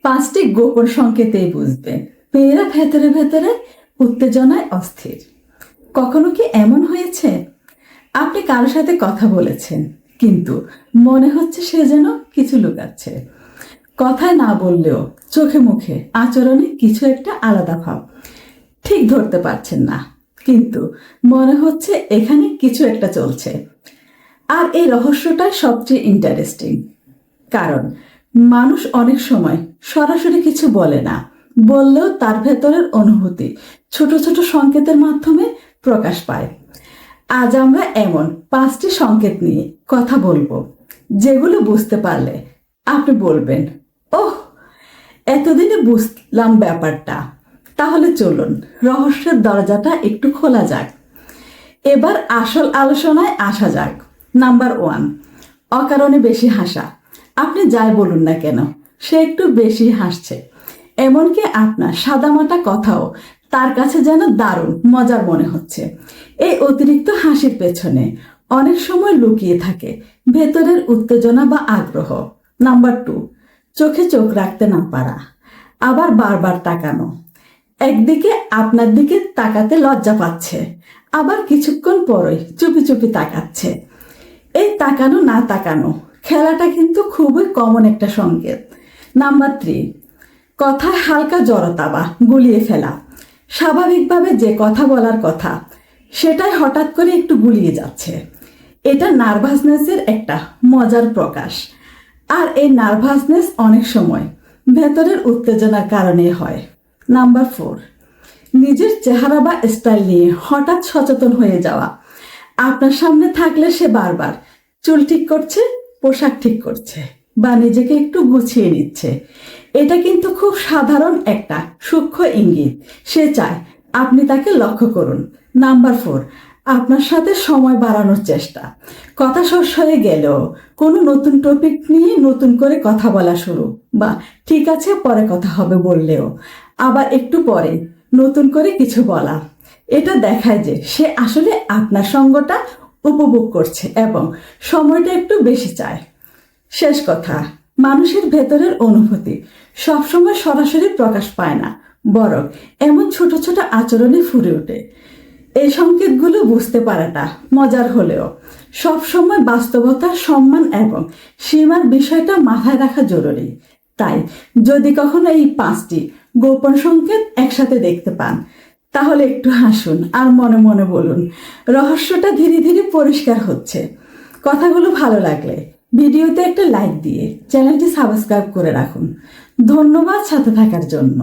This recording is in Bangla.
5টি গোপন সংকেতেই বুঝবেন মেয়েরা ভেতরে ভেতরে উত্তেজনায় অস্থির। কখনো কি এমন হয়েছে আপনি কারোর সাথে কথা বলেছেন কিন্তু মনে হচ্ছে সে যেন কিছু লুকাচ্ছে? কথায় না বললেও চোখে মুখে আচরণে কিছু একটা আলাদা ভাব, ঠিক ধরতে পারছেন না কিন্তু মনে হচ্ছে এখানে কিছু একটা চলছে। আর এই রহস্যটাই সবচেয়ে ইন্টারেস্টিং, কারণ মানুষ অনেক সময় সরাসরি কিছু বলে না, বললেও তার ভেতরের অনুভূতি ছোট ছোট সংকেতের মাধ্যমে প্রকাশ পায়। আজ আমরা এমন 5টি সংকেত নিয়ে কথা বলবো যেগুলো বুঝতে পারলে আপনি বলবেন, ওহ, এতদিনে বুঝলাম ব্যাপারটা। তাহলে চলুন রহস্যের দরজাটা একটু খোলা যাক। এবার আসল আলোচনায় আসা যাক। নাম্বার 1, অকারণে বেশি হাসা। আপনি যাই বলুন না কেন সে একটু বেশি হাসছে, এমনকি আপনার সাদামাটা কথাও তার কাছে যেন দারুণ মজার মনে হচ্ছে। এই অতিরিক্ত হাসির পেছনে অনেক সময় লুকিয়ে থাকে ভেতরের উত্তেজনা বা আগ্রহ। নাম্বার 2, চোখে চোখ রাখতে না পারা, আবার বারবার তাকানো। একদিকে আপনার দিকে তাকাতে লজ্জা পাচ্ছে, আবার কিছুক্ষণ পরই চুপি চুপি তাকাচ্ছে। এই তাকানো না তাকানো খেলাটা কিন্তু খুবই কমন একটা সংকেত। নাম্বার 3, কথায় হালকা জড়তা বা গুলিয়ে ফেলা। স্বাভাবিকভাবে যে কথা বলার কথা সেটাই হঠাৎ করে একটু গুলিয়ে যাচ্ছে। এটা নার্ভাসনেসের একটা মজার প্রকাশ। আর এই নার্ভাসনেস অনেক সময় ভেতরের উত্তেজনার কারণে হয়। নাম্বার 4, নিজের চেহারা বা স্টাইল নিয়ে হঠাৎ সচেতন হয়ে যাওয়া। আপনার সামনে থাকলে সে বারবার চুল ঠিক করছে, পোশাক ঠিক করছে বা নিজেকে একটু গুছিয়ে নিচ্ছে। এটা কিন্তু খুব সাধারণ একটা সূক্ষ্ম ইঙ্গিত, সে চায় আপনি তাকে লক্ষ্য করুন। নাম্বার 4, আপনার সাথে সময় বাড়ানোর চেষ্টা। কথা শেষ হয়ে গেলেও কোনো নতুন টপিক নিয়ে নতুন করে কথা বলা শুরু, বা ঠিক আছে পরে কথা হবে বললেও আবার একটু পরে নতুন করে কিছু বলা। এটা দেখায় যে সে আসলে আপনার সঙ্গটা উপভোগ করছে এবং সময়টা একটু বেশি চায়। শেষ কথা, মানুষের ভেতরের অনুভূতি সবসময় সরাসরি প্রকাশ পায় না, বরং এমন ছোট ছোট আচরণে ফুটে ওঠে। এই সংকেতগুলো বুঝতে পারাটা মজার হলেও সবসময় বাস্তবতার সম্মান এবং সীমার বিষয়টা মাথায় রাখা জরুরি। তাই যদি কখনো এই 5টি গোপন সংকেত একসাথে দেখতে পান তাহলে একটু হাসুন আর মনে মনে বলুন, রহস্যটা ধীরে ধীরে পরিষ্কার হচ্ছে। কথাগুলো ভালো লাগলে ভিডিওতে একটা লাইক দিয়ে চ্যানেলটি সাবস্ক্রাইব করে রাখুন। ধন্যবাদ সাথে থাকার জন্য।